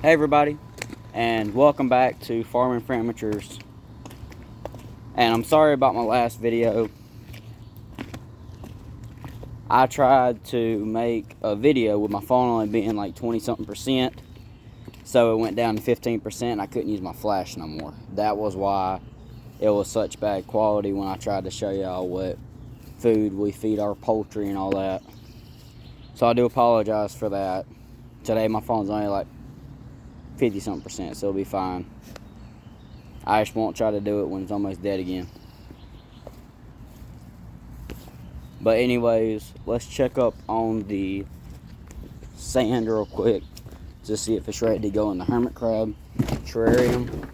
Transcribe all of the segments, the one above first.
Hey everybody, and welcome back to Farming for Amateurs. And I'm sorry about my last video. I tried to make a video with my phone only being like 20 something percent, so it went down to 15%. I couldn't use my flash no more. That was why it was such bad quality when I tried to show y'all what food we feed our poultry and all that. So I do apologize for that. Today my phone's only like 50 something percent, so it'll be fine. I just won't try to do it when it's almost dead again. But anyways, let's check up on the sand real quick to see if it's ready to go in the hermit crab terrarium.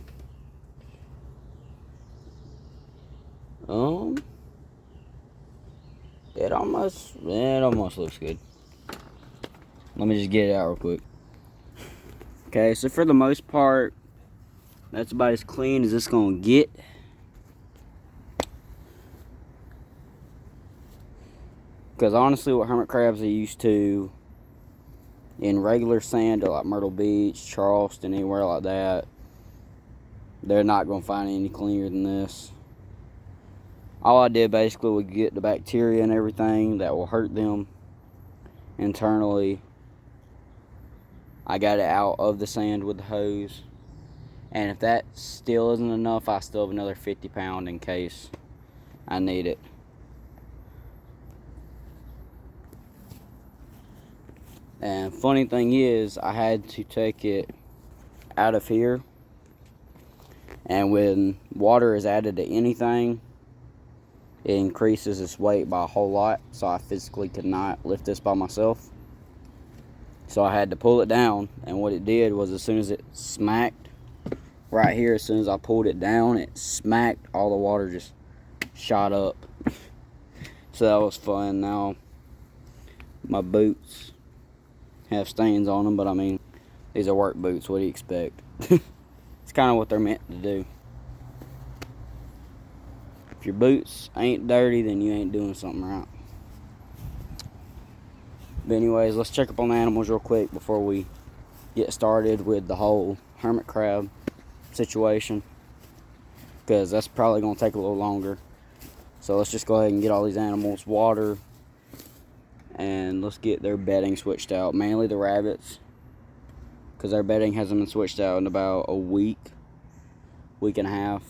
It almost looks good. Let me just get it out real quick. Okay, so for the most part, that's about as clean as it's gonna get. Because honestly, what hermit crabs are used to in regular sand, like Myrtle Beach, Charleston, anywhere like that, they're not going to find any cleaner than this. All I did basically was get the bacteria and everything that will hurt them internally. I got it out of the sand with the hose. And if that still isn't enough, I still have another 50 pound in case I need it. And funny thing is, I had to take it out of here. And when water is added to anything, it increases its weight by a whole lot. So I physically could not lift this by myself. So I had to pull it down. And what it did was, as soon as it smacked right here, as soon as I pulled it down, it smacked, all the water just shot up. So that was fun. Now my boots have stains on them, but I mean, these are work boots. What do you expect? It's kind of what they're meant to do. If your boots ain't dirty, then you ain't doing something right. But anyways, let's check up on the animals real quick before we get started with the whole hermit crab situation, because that's probably going to take a little longer. So let's just go ahead and get all these animals water, and let's get their bedding switched out, mainly the rabbits, because their bedding hasn't been switched out in about a week and a half.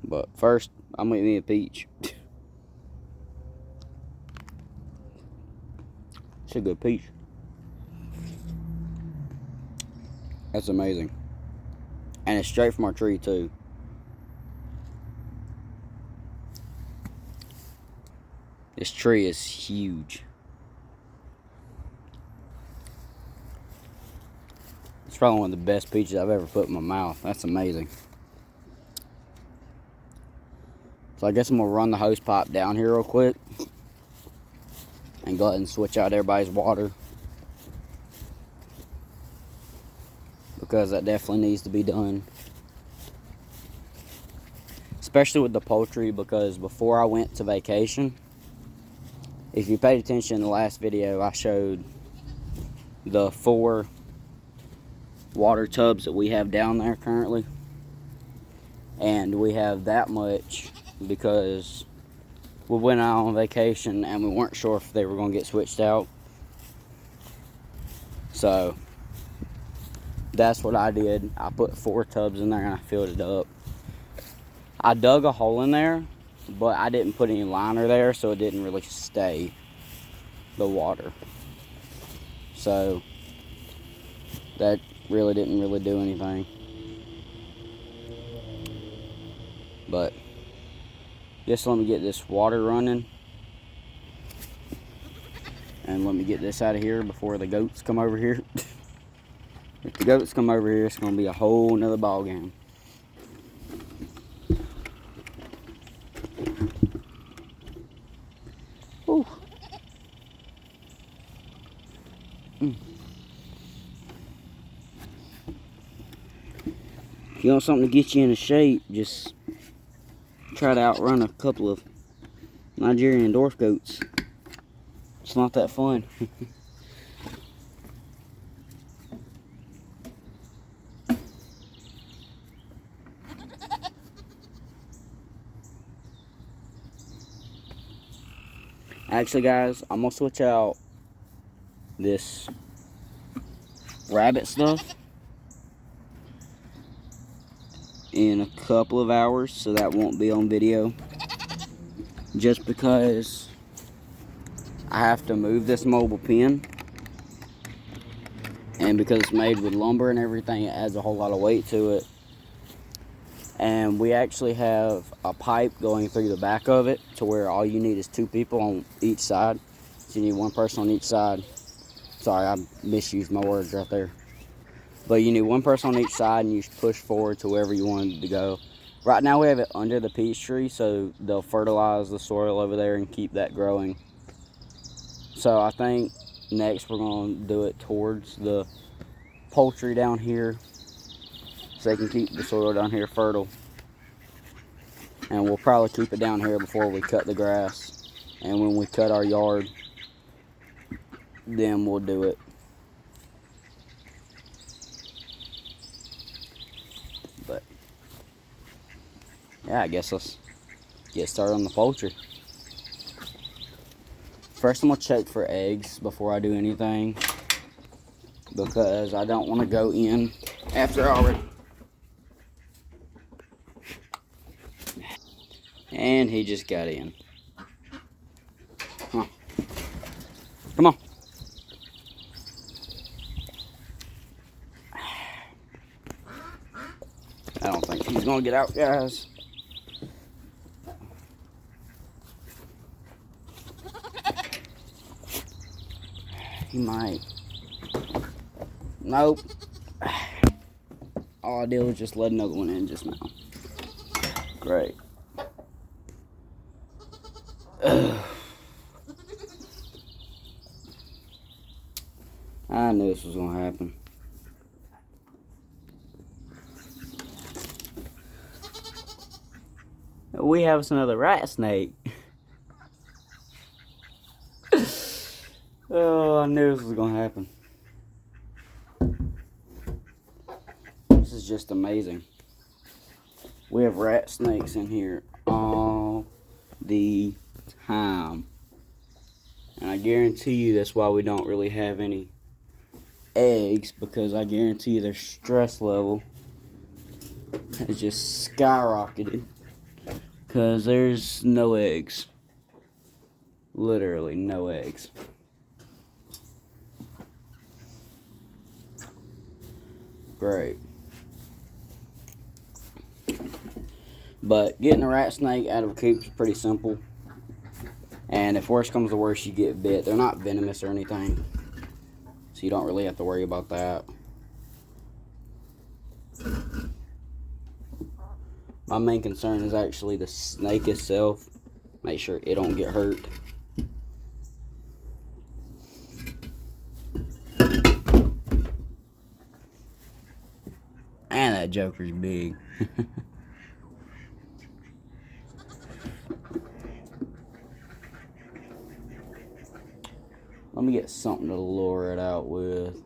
But first, I'm gonna eat a peach. It's a good peach. That's amazing. And it's straight from our tree too. This tree is huge. It's probably one of the best peaches I've ever put in my mouth. That's amazing. So I guess I'm gonna run the hose pipe down here real quick and go ahead and switch out everybody's water, because that definitely needs to be done. Especially with the poultry, because before I went to vacation, if you paid attention in the last video, I showed the 4 water tubs that we have down there currently. And we have that much because we went out on vacation and we weren't sure if they were going to get switched out. So that's what I did. I put 4 tubs in there and I filled it up. I dug a hole in there, but I didn't put any liner there, so it didn't really stay the water. So that really didn't do anything. But just let me get this water running, and let me get this out of here before the goats come over here. If the goats come over here, it's going to be a whole nother ball game. Ooh. you want something to get you into shape, just try to outrun a couple of Nigerian dwarf goats. It's not that fun. Actually, guys, I'm gonna switch out this rabbit stuff in a couple of hours, so that won't be on video, just because I have to move this mobile pen, and because it's made with lumber and everything, it adds a whole lot of weight to it. And we actually have a pipe going through the back of it to where all you need is 2 people on each side. So you need 1 person on each side. Sorry, I misused my words right there. But you need 1 person on each side, and you push forward to wherever you want it to go. Right now we have it under the peach tree, so they'll fertilize the soil over there and keep that growing. So I think next we're going to do it towards the poultry down here, so they can keep the soil down here fertile. And we'll probably keep it down here before we cut the grass. And when we cut our yard, then we'll do it. But yeah, I guess let's get started on the poultry. First, I'm gonna check for eggs before I do anything, because I don't want to go in after I already. And he just got in. Come on. Come on. I don't think he's gonna get out, guys. He might. Nope. All I did was just let another one in just now. Great. I knew this was gonna happen. We have us another rat snake. Oh, I knew this was gonna happen. This is just amazing. We have rat snakes in here all the time. And I guarantee you that's why we don't really have any eggs, because I guarantee you their stress level has just skyrocketed, because there's no eggs. Literally no eggs. Great. But getting a rat snake out of a coop is pretty simple. And if worse comes to worse, you get bit. They're not venomous or anything, so you don't really have to worry about that. My main concern is actually the snake itself. Make sure it don't get hurt. And that joker's big. Let me get something to lure it out with.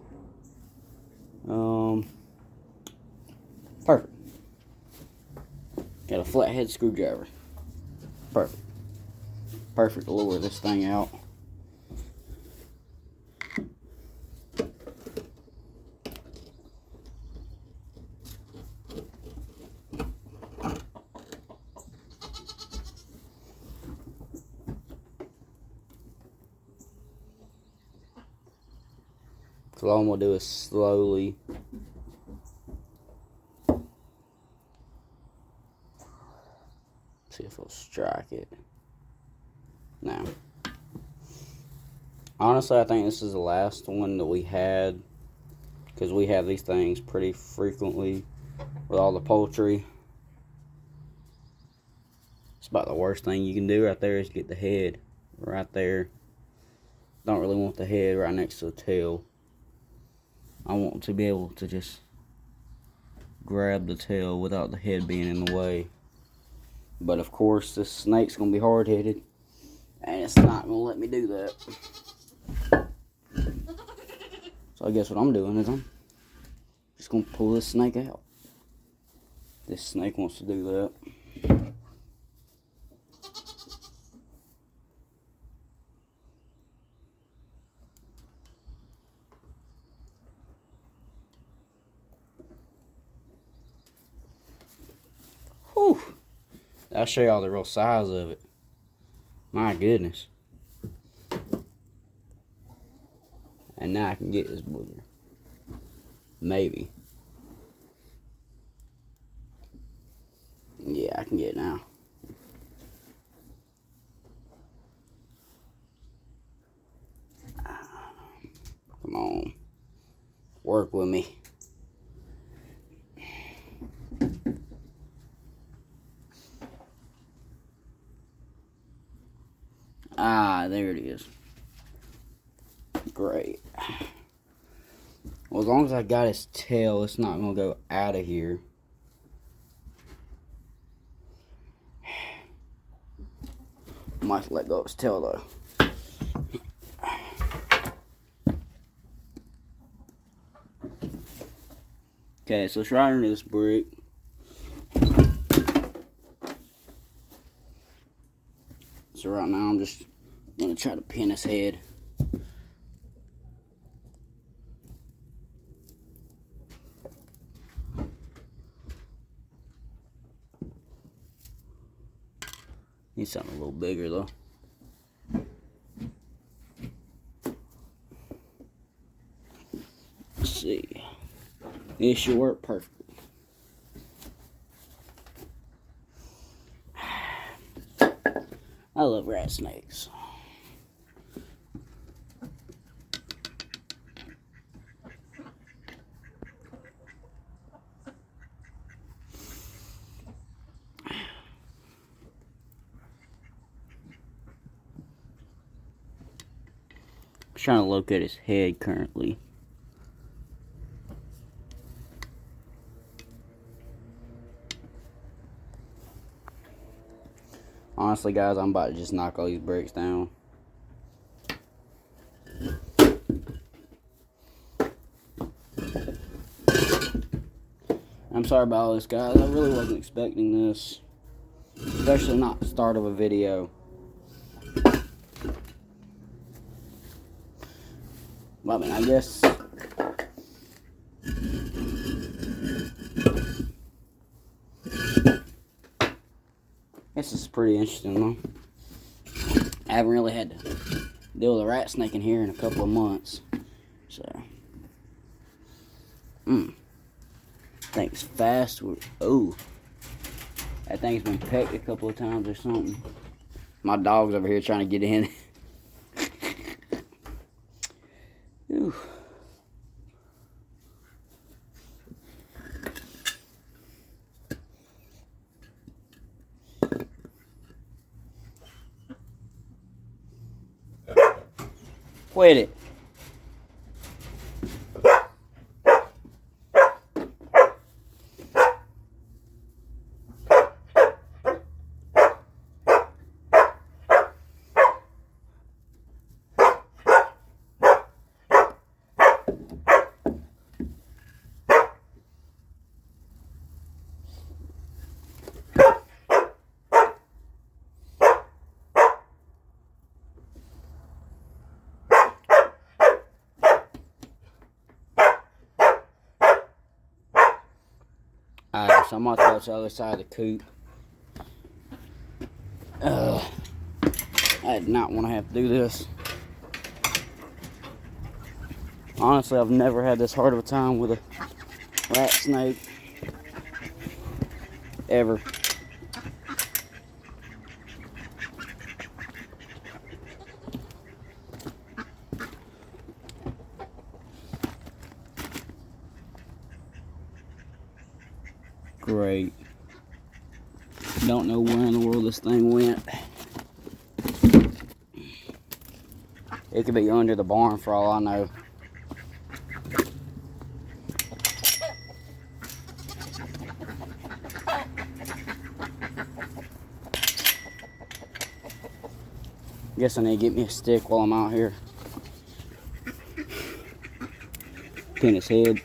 Perfect. Got a flathead screwdriver. Perfect. Perfect to lure this thing out. So all I'm going to do is slowly see if it'll strike it. Now, honestly, I think this is the last one that we had, because we have these things pretty frequently with all the poultry. It's about the worst thing you can do right there is get the head right there. Don't really want the head right next to the tail. I want to be able to just grab the tail without the head being in the way. But of course, this snake's gonna be hard-headed, and it's not gonna let me do that. So I guess what I'm doing is I'm just gonna pull this snake out. This snake wants to do that. Whew. I'll show y'all the real size of it. My goodness. And now I can get this booger. Maybe. Yeah, I can get it now. Come on. Work with me. Ah, there it is. Great. Well, as long as I got his tail, it's not going to go out of here. Might let go of his tail, though. Okay, so it's right under this brick. So right now I'm just going to try to pin his head. Need something a little bigger though. Let's see. This should work perfectly. I love rat snakes. I'm trying to locate his head currently. Honestly, guys, I'm about to just knock all these bricks down. I'm sorry about all this, guys. I really wasn't expecting this. Especially not the start of a video. Well, I mean, I guess... This is pretty interesting, though. I haven't really had to deal with a rat snake in here in a couple of months. So... Thing's fast. Oh. That thing's been pecked a couple of times or something. My dog's over here trying to get in. Ooh. Quit it. Alright, so I'm about to go to the other side of the coop. I did not want to have to do this. Honestly, I've never had this hard of a time with a rat snake. Ever. Great. Don't know where in the world this thing went. It could be under the barn for all I know. Guess I need to get me a stick while I'm out here. Pin his head.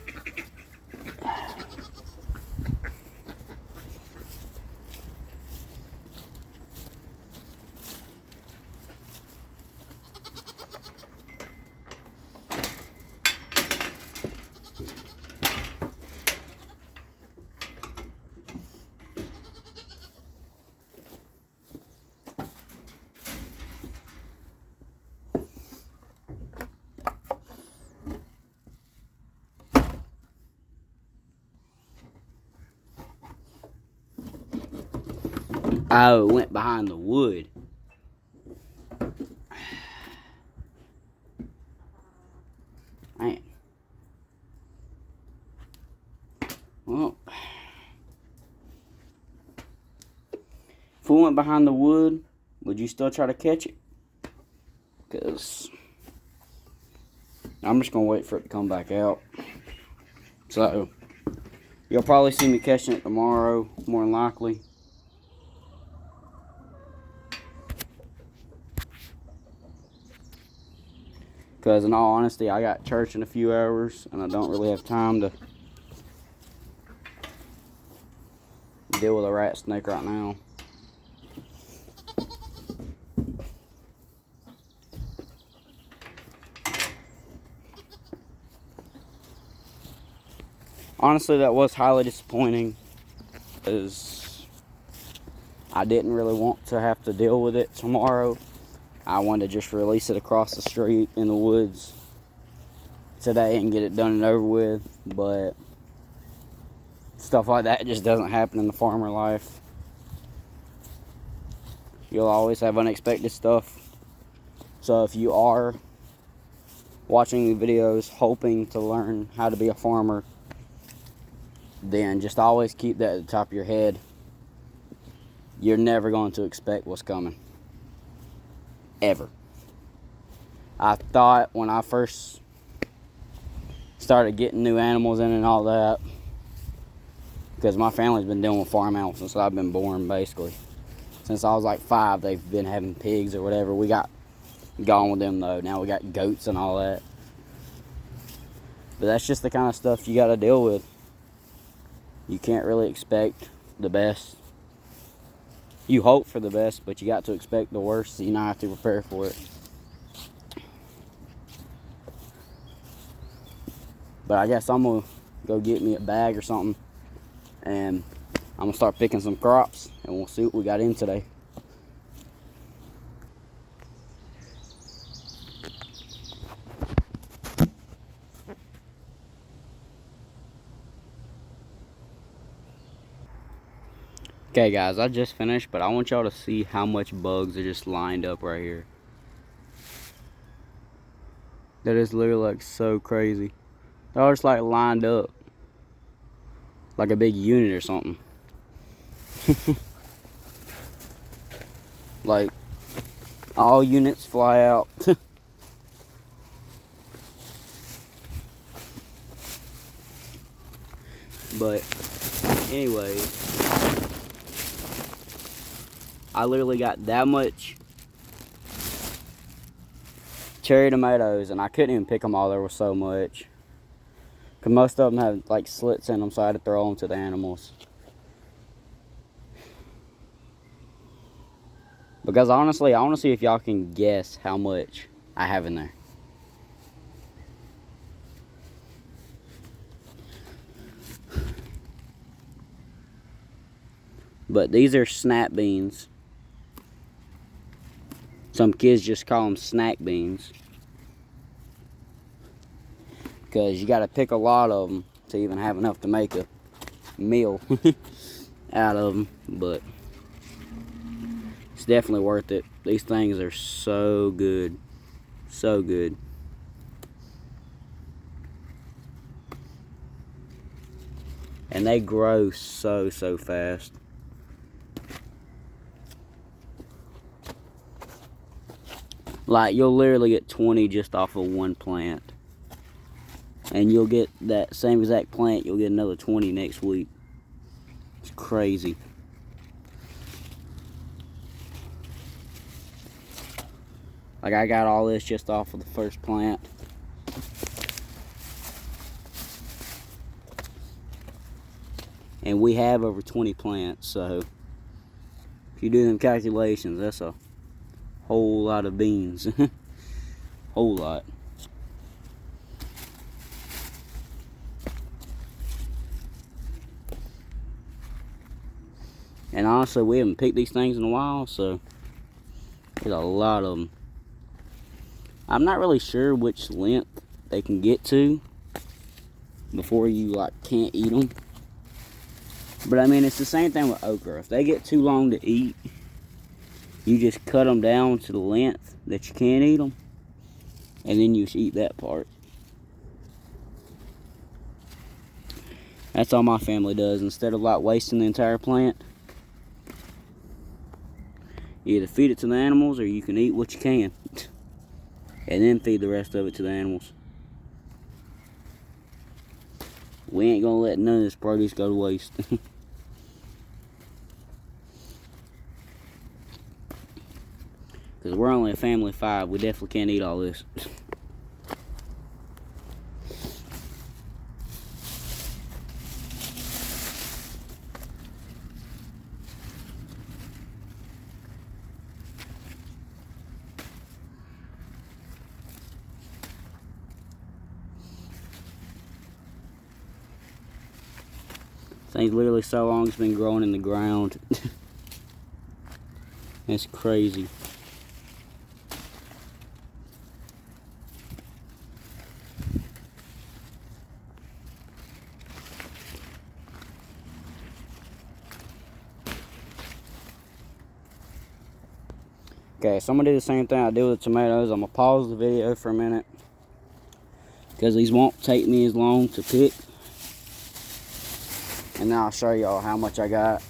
Oh, it went behind the wood. Man. Well, if it went behind the wood, would you still try to catch it? Because I'm just going to wait for it to come back out. So, you'll probably see me catching it tomorrow, more than likely. Because in all honesty, I got church in a few hours, and I don't really have time to deal with a rat snake right now. Honestly, that was highly disappointing, because I didn't really want to have to deal with it tomorrow. I wanted to just release it across the street in the woods today and get it done and over with, but stuff like that just doesn't happen in the farmer life. You'll always have unexpected stuff. So if you are watching the videos hoping to learn how to be a farmer, then just always keep that at the top of your head. You're never going to expect what's coming. Ever. I thought when I first started getting new animals in and all that, because my family's been dealing with farm animals since I've been born, basically. Since I was like 5, they've been having pigs or whatever. We got gone with them though. Now we got goats and all that. But that's just the kind of stuff you got to deal with. You can't really expect the best. You hope for the best, but you got to expect the worst, so you not have to prepare for it. But I guess I'm going to go get me a bag or something, and I'm going to start picking some crops, and we'll see what we got in today. Okay guys, I just finished, but I want y'all to see how much bugs are just lined up right here. That is literally like so crazy. They're all just like lined up. Like a big unit or something. Like all units fly out. But anyway, I literally got that much cherry tomatoes, and I couldn't even pick them all. There was so much. Because most of them have like slits in them, so I had to throw them to the animals. Because honestly, I want to see if y'all can guess how much I have in there. But these are snap beans. Some kids just call them snack beans. Because you got to pick a lot of them to even have enough to make a meal out of them. But it's definitely worth it. These things are so good. So good. And they grow so fast. Like, you'll literally get 20 just off of one plant. And you'll get that same exact plant, you'll get another 20 next week. It's crazy. Like, I got all this just off of the first plant. And we have over 20 plants, so if you do them calculations, that's a whole lot of beans. Whole lot. And honestly, we haven't picked these things in a while, so there's a lot of them. I'm not really sure which length they can get to before you like can't eat them. But I mean, it's the same thing with okra. If they get too long to eat, you just cut them down to the length that you can eat them, and then you just eat that part. That's all my family does. Instead of like wasting the entire plant, you either feed it to the animals or you can eat what you can and then feed the rest of it to the animals. We ain't gonna let none of this produce go to waste. Because we're only a family of 5. We definitely can't eat all this. Thing's literally so long it's been growing in the ground. It's crazy. Okay, so I'm gonna do the same thing I did with the tomatoes. I'm gonna pause the video for a minute because these won't take me as long to pick. And now I'll show y'all how much I got.